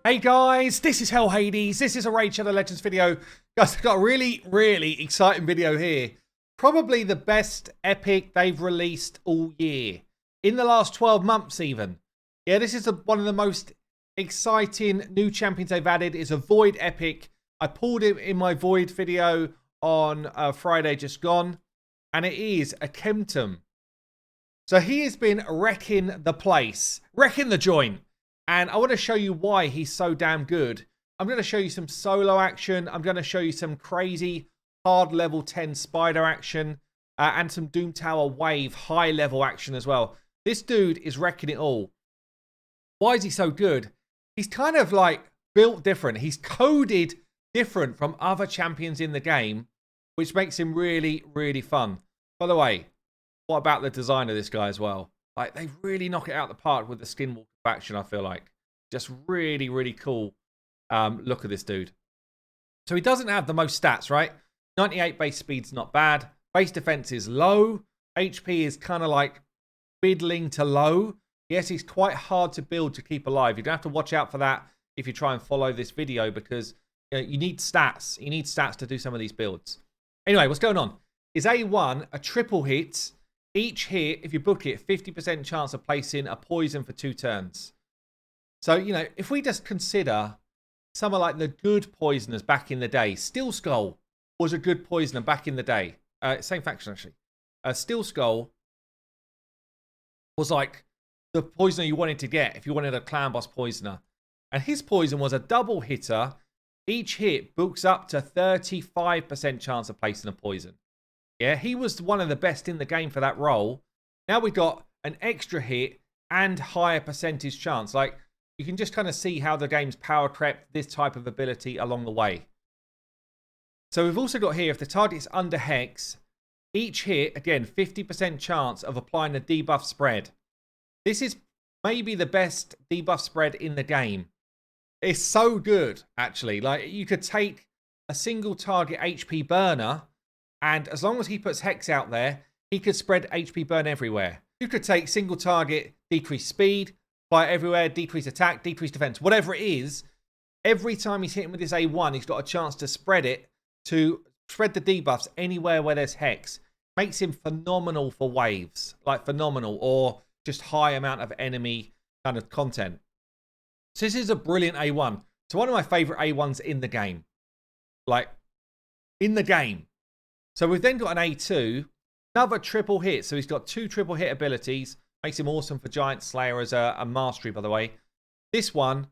Hey guys, this is Hell Hades. This is a Raid Shadow Legends video. Guys, I've got a really exciting video here. Probably the best epic they've released all year. In the last 12 months even. Yeah, this is one of the most exciting new champions they've added. It's a Void epic. I pulled it in my Void video on Friday just gone. And it is AKEMTUM. So he has been wrecking the place. Wrecking the joint. And I want to show you why he's so damn good. I'm going to show you some solo action. I'm going to show you some crazy hard level 10 spider action. And some Doom Tower wave high level action as well. This dude is wrecking it all. Why is he so good? He's kind of like built different. He's coded different from other champions in the game. Which makes him really fun. By the way, what about the design of this guy as well? Like, they really knock it out of the park with the Skinwalker faction, I feel like. Just really cool look at this dude. So he doesn't have the most stats, right? 98 base speed's not bad. Base defense is low. HP is kind of like middling to low. Yes, he's quite hard to build to keep alive. You're going to have to watch out for that if you try and follow this video because you need stats. You need stats to do some of these builds. Anyway, what's going on? Is A1 a triple hit? Each hit, if you book it, 50% chance of placing a poison for 2 turns. So, if we just consider some of like the good poisoners back in the day. Steel Skull was a good poisoner back in the day. Same faction, actually. Steel Skull was like the poisoner you wanted to get if you wanted a clan boss poisoner. And his poison was a double hitter. Each hit books up to 35% chance of placing a poison. Yeah, he was one of the best in the game for that role. Now we've got an extra hit and higher percentage chance. Like, you can just kind of see how the game's power crept this type of ability along the way. So we've also got here, if the target's under Hex, each hit, again, 50% chance of applying a debuff spread. This is maybe the best debuff spread in the game. It's so good, actually. Like, you could take a single target HP burner, and as long as he puts Hex out there, he could spread HP burn everywhere. You could take single target, decrease speed, apply it everywhere, decrease attack, decrease defense, whatever it is. Every time he's hitting with his A1, he's got a chance to spread it, to spread the debuffs anywhere where there's Hex. Makes him phenomenal for waves, like phenomenal, or just high amount of enemy kind of content. So this is a brilliant A1. So one of my favorite A1s in the game. Like, in the game. So we've then got an A2, another triple hit. So he's got 2 triple hit abilities. Makes him awesome for Giant Slayer as a mastery, by the way. This one,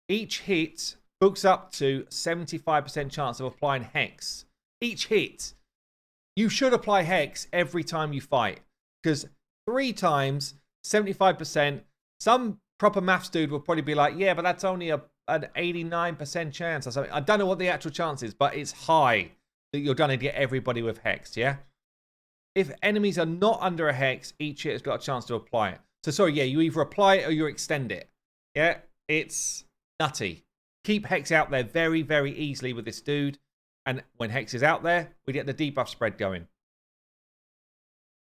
each hit books up to 75% chance of applying Hex. Each hit. You should apply Hex every time you fight. Because 3 times, 75%. Some proper maths dude will probably be like, yeah, but that's only an 89% chance or something. I don't know what the actual chance is, but it's high that you're going to get everybody with Hex, yeah? If enemies are not under a Hex, each hit has got a chance to apply it. So, sorry, yeah, you either apply it or you extend it. Yeah, it's nutty. Keep Hex out there very easily with this dude. And when Hex is out there, we get the debuff spread going.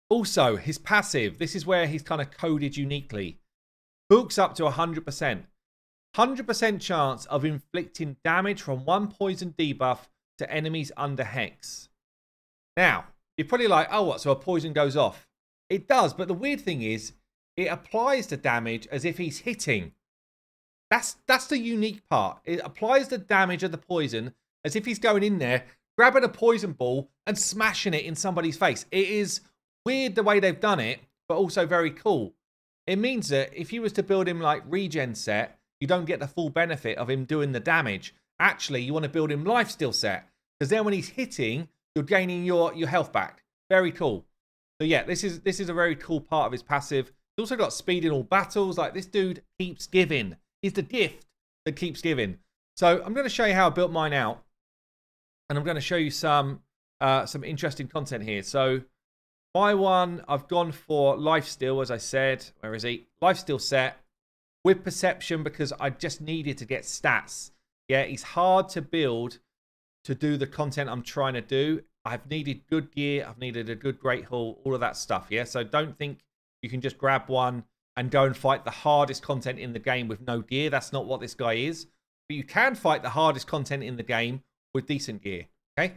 Also, his passive. This is where he's kind of coded uniquely. Books up to 100%. 100% chance of inflicting damage from 1 poison debuff to enemies under Hex. Now, you're probably like, oh, what? So a poison goes off. It does, but the weird thing is, it applies the damage as if he's hitting. That's the unique part. It applies the damage of the poison as if he's going in there, grabbing a poison ball and smashing it in somebody's face. It is weird the way they've done it, but also very cool. It means that if you was to build him like regen set, you don't get the full benefit of him doing the damage. Actually, you want to build him lifesteal set, because then when he's hitting, you're gaining your health back. Very cool. So yeah, this is a very cool part of his passive. He's also got speed in all battles. Like, this dude keeps giving. He's the gift that keeps giving. So I'm going to show you how I built mine out, and I'm going to show you some interesting content here. So my one, I've gone for lifesteal, as I said. Where is he? Lifesteal set with perception, because I just needed to get stats. Yeah, it's hard to build to do the content I'm trying to do. I've needed good gear. I've needed a good great haul, all of that stuff. Yeah, so don't think you can just grab one and go and fight the hardest content in the game with no gear. That's not what this guy is. but you can fight the hardest content in the game with decent gear, okay?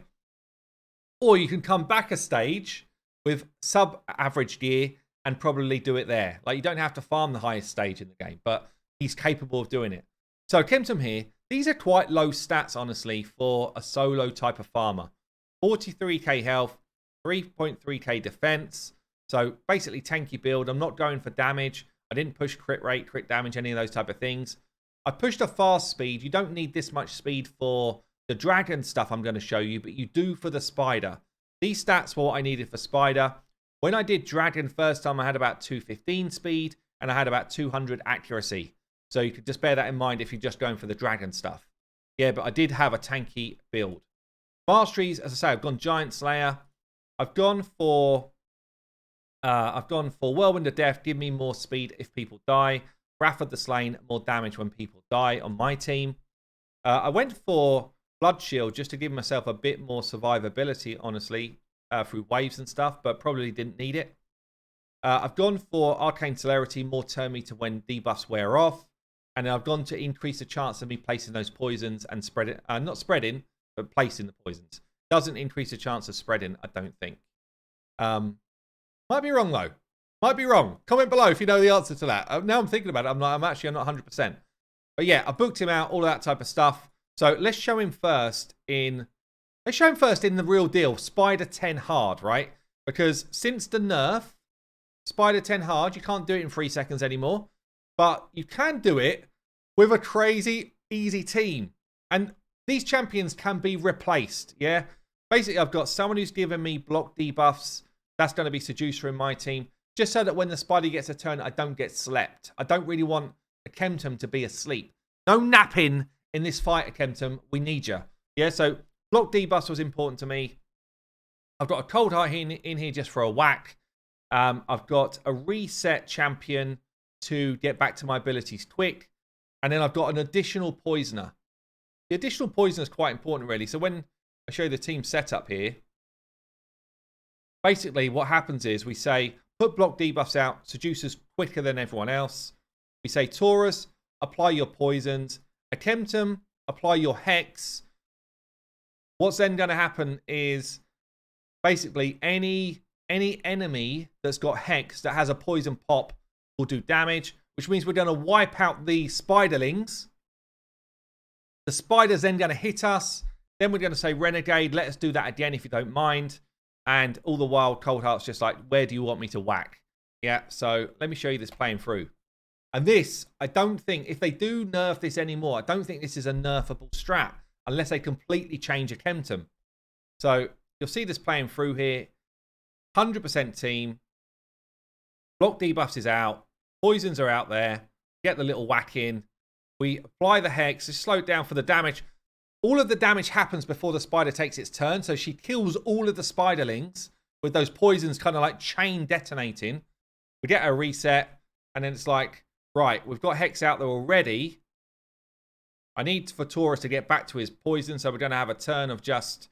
Or you can come back a stage with sub-average gear and probably do it there. Like, you don't have to farm the highest stage in the game, but he's capable of doing it. So AKEMTUM here, these are quite low stats, honestly, for a solo type of farmer. 43k health, 3.3k defense. So basically tanky build. I'm not going for damage. I didn't push crit rate, crit damage, any of those type of things. I pushed a fast speed. You don't need this much speed for the dragon stuff I'm going to show you, but you do for the spider. These stats were what I needed for spider. When I did dragon first time, I had about 215 speed and I had about 200 accuracy. So you could just bear that in mind if you're just going for the dragon stuff. Yeah, but I did have a tanky build. Masteries, as I say, I've gone Giant Slayer. I've gone for Whirlwind of Death. Give me more speed if people die. Wrath of the Slain, more damage when people die on my team. I went for Blood Shield just to give myself a bit more survivability, honestly, through waves and stuff, but probably didn't need it. I've gone for Arcane Celerity, more turn meter when debuffs wear off. And then I've gone to increase the chance of me placing those poisons and spread it. Not spreading, but placing the poisons. Doesn't increase the chance of spreading, I don't think. Might be wrong, though. Might be wrong. Comment below if you know the answer to that. Now I'm thinking about it, I'm not 100%. But yeah, I booked him out, all of that type of stuff. So let's show him first in... Let's show him first in the real deal, Spider 10 hard, right? Because since the nerf, Spider 10 hard, you can't do it in 3 seconds anymore. But you can do it with a crazy easy team. And these champions can be replaced, yeah? Basically, I've got someone who's given me block debuffs. That's going to be Seducer in my team. Just so that when the spider gets a turn, I don't get slept. I don't really want AKEMTUM to be asleep. No napping in this fight, AKEMTUM. We need you. Yeah, so block debuffs was important to me. I've got a Cold Heart in here just for a whack. I've got a reset champion to get back to my abilities quick. And then I've got an additional poisoner. The additional poisoner is quite important, really. So when I show you the team setup here, basically what happens is we say, put block debuffs out, Seducer's quicker than everyone else. We say, Taurus, apply your poisons. AKEMTUM, apply your hex. What's then going to happen is basically any enemy that's got hex that has a poison pop will do damage, which means we're going to wipe out the spiderlings. The spider's then going to hit us. Then we're going to say, Renegade, let us do that again if you don't mind. And all the while, Cold Heart's just like, where do you want me to whack? Yeah, so let me show you this playing through. And this, I don't think, if they do nerf this anymore, I don't think this is a nerfable strat unless they completely change AKEMTUM. So you'll see this playing through here. 100% team. Block debuffs is out. Poisons are out there. Get the little whack in. We apply the hex. Just slow it down for the damage. All of the damage happens before the spider takes its turn. So she kills all of the spiderlings with those poisons kind of like chain detonating. We get a reset. And then it's like, right, we've got hex out there already. I need for Taurus to get back to his poison. So we're going to have a turn of just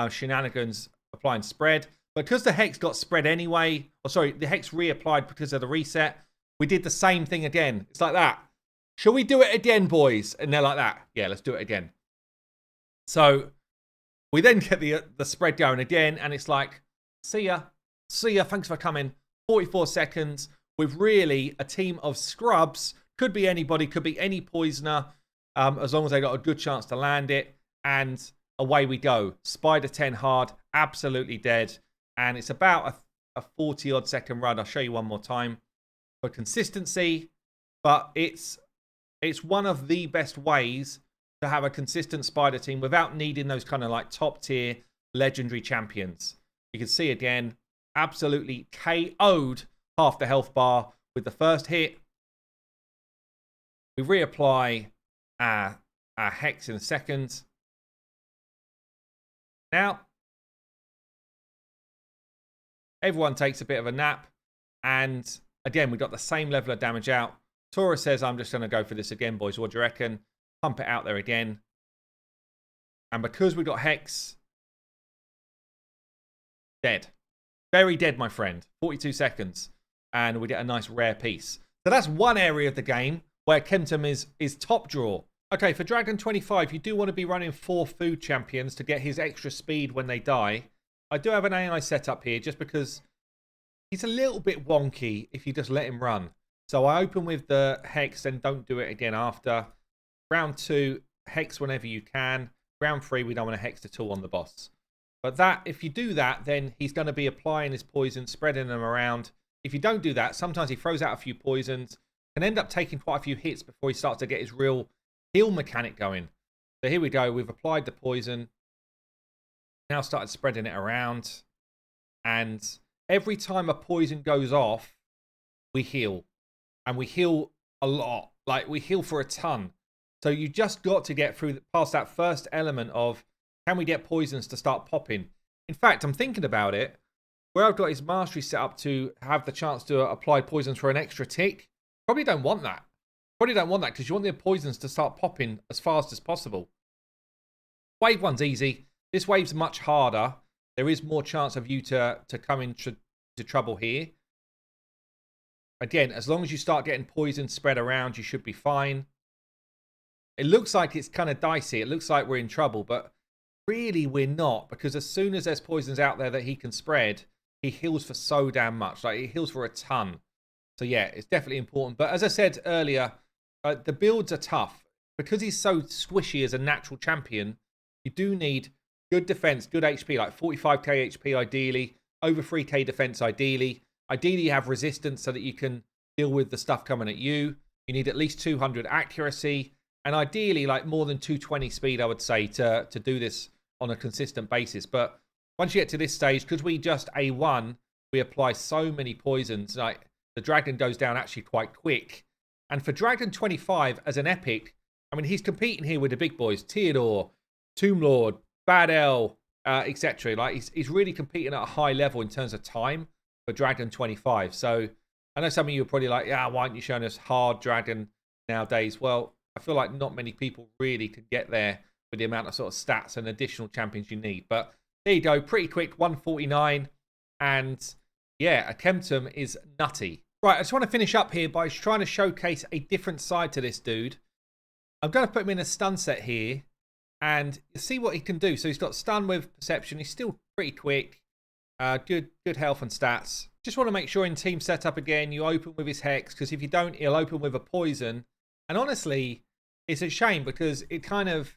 shenanigans applying spread. But because the hex got spread anyway, or sorry, the hex reapplied because of the reset, we did the same thing again. It's like that. Shall we do it again, boys? And they're like that. Yeah, let's do it again. So we then get the spread going again, and it's like, see ya. See ya. Thanks for coming. 44 seconds with really a team of scrubs. Could be anybody, could be any poisoner, as long as they got a good chance to land it. And away we go. Spider 10 hard, absolutely dead. And it's about a 40-odd second run. I'll show you one more time for consistency. But it's one of the best ways to have a consistent spider team without needing those kind of like top-tier legendary champions. You can see again, absolutely KO'd half the health bar with the first hit. We reapply our hex in a second. Now, everyone takes a bit of a nap. And again, we got the same level of damage out. Taurus says, I'm just going to go for this again, boys. What do you reckon? Pump it out there again. And because we got hex, dead. Very dead, my friend. 42 seconds. And we get a nice rare piece. So that's one area of the game where AKEMTUM is top draw. Okay, for Dragon 25, you do want to be running 4 food champions to get his extra speed when they die. I do have an AI set up here just because he's a little bit wonky if you just let him run. So I open with the Hex and don't do it again after. Round 2, Hex whenever you can. Round 3, we don't want to Hex at all on the boss. But that, if you do that, then he's going to be applying his poison, spreading them around. If you don't do that, sometimes he throws out a few poisons, can end up taking quite a few hits before he starts to get his real heal mechanic going. So here we go. We've applied the poison. Now started spreading it around. And every time a poison goes off, we heal. And we heal a lot. Like, we heal for a ton. So you just got to get through past that first element of, can we get poisons to start popping? In fact, I'm thinking about it. Where I've got his mastery set up to have the chance to apply poisons for an extra tick, probably don't want that. Probably don't want that because you want the poisons to start popping as fast as possible. Wave 1's easy. This wave's much harder. There is more chance of you to come into trouble here. Again, as long as you start getting poison spread around, you should be fine. It looks like it's kind of dicey. It looks like we're in trouble, but really we're not, because as soon as there's poisons out there that he can spread, he heals for so damn much. Like, he heals for a ton. So yeah, it's definitely important. But as I said earlier, the builds are tough. Because he's so squishy as a natural champion, you do need good defense, good HP, like 45k HP ideally, over 3k defense ideally. Ideally, you have resistance so that you can deal with the stuff coming at you. You need at least 200 accuracy. And ideally, like more than 220 speed, I would say, to do this on a consistent basis. But once you get to this stage, because we just A1, we apply so many poisons, like the dragon goes down actually quite quick. And for Dragon 25 as an epic, I mean, he's competing here with the big boys, Theodore, Tomb Lord, Bad L, etc. Like, he's really competing at a high level in terms of time for Dragon 25. So I know some of you are probably like, yeah, why aren't you showing us hard Dragon nowadays? Well, I feel like not many people really can get there with the amount of sort of stats and additional champions you need. But there you go, pretty quick, 149. And yeah, AKEMTUM is nutty. Right, I just want to finish up here by trying to showcase a different side to this dude. I'm going to put him in a stun set here and see what he can do. So he's got stun with perception. He's still pretty quick. Good health and stats. Just want to make sure in team setup again, you open with his Hex, because if you don't, he'll open with a poison. And honestly, it's a shame because it kind of,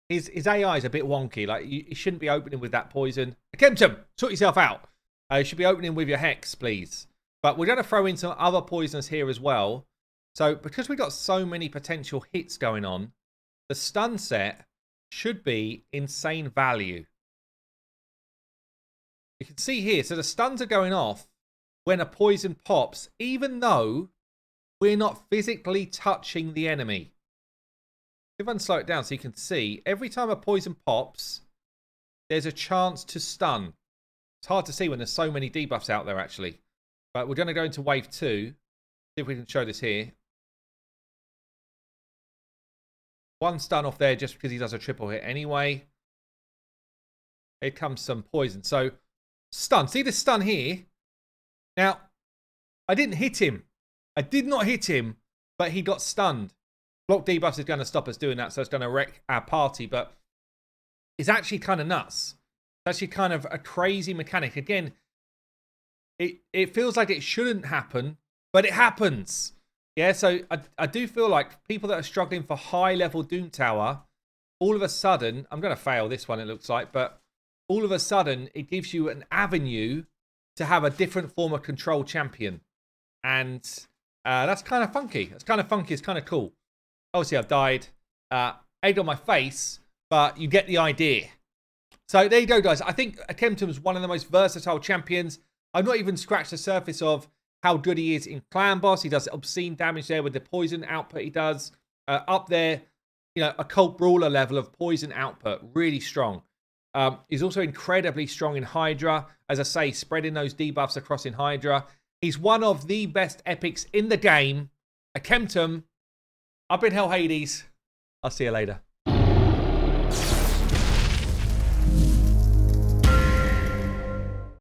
his AI is a bit wonky. Like, you shouldn't be opening with that poison. AKEMTUM, sort yourself out. You should be opening with your Hex, please. But we're going to throw in some other poisons here as well. So because we've got so many potential hits going on, the stun set should be insane value. You can see here, so the stuns are going off when a poison pops, even though we're not physically touching the enemy. If I can slow it down so you can see, every time a poison pops, there's a chance to stun. It's hard to see when there's so many debuffs out there, actually. But we're going to go into wave 2. See if we can show this here. One stun off there just because he does a triple hit anyway. Here comes some poison. So, stun. See this stun here? Now, I didn't hit him. I did not hit him, but he got stunned. Block debuffs is going to stop us doing that, so it's going to wreck our party. But it's actually kind of nuts. It's actually kind of a crazy mechanic. Again, it feels like it shouldn't happen, but it happens. Yeah, so I do feel like people that are struggling for high-level Doom Tower, all of a sudden, I'm going to fail this one, it looks like, but all of a sudden, it gives you an avenue to have a different form of control champion. And that's kind of funky. It's kind of funky. It's kind of cool. Obviously, I've died. Egg on my face, but you get the idea. So there you go, guys. I think AKEMTUM is one of the most versatile champions. I've not even scratched the surface of how good he is in Clan Boss. He does obscene damage there with the poison output he does. Up there, you know, a Cult Brawler level of poison output. Really strong. He's also incredibly strong in Hydra. As I say, spreading those debuffs across in Hydra. He's one of the best epics in the game. AKEMTUM. I've been Hell Hades. I'll see you later.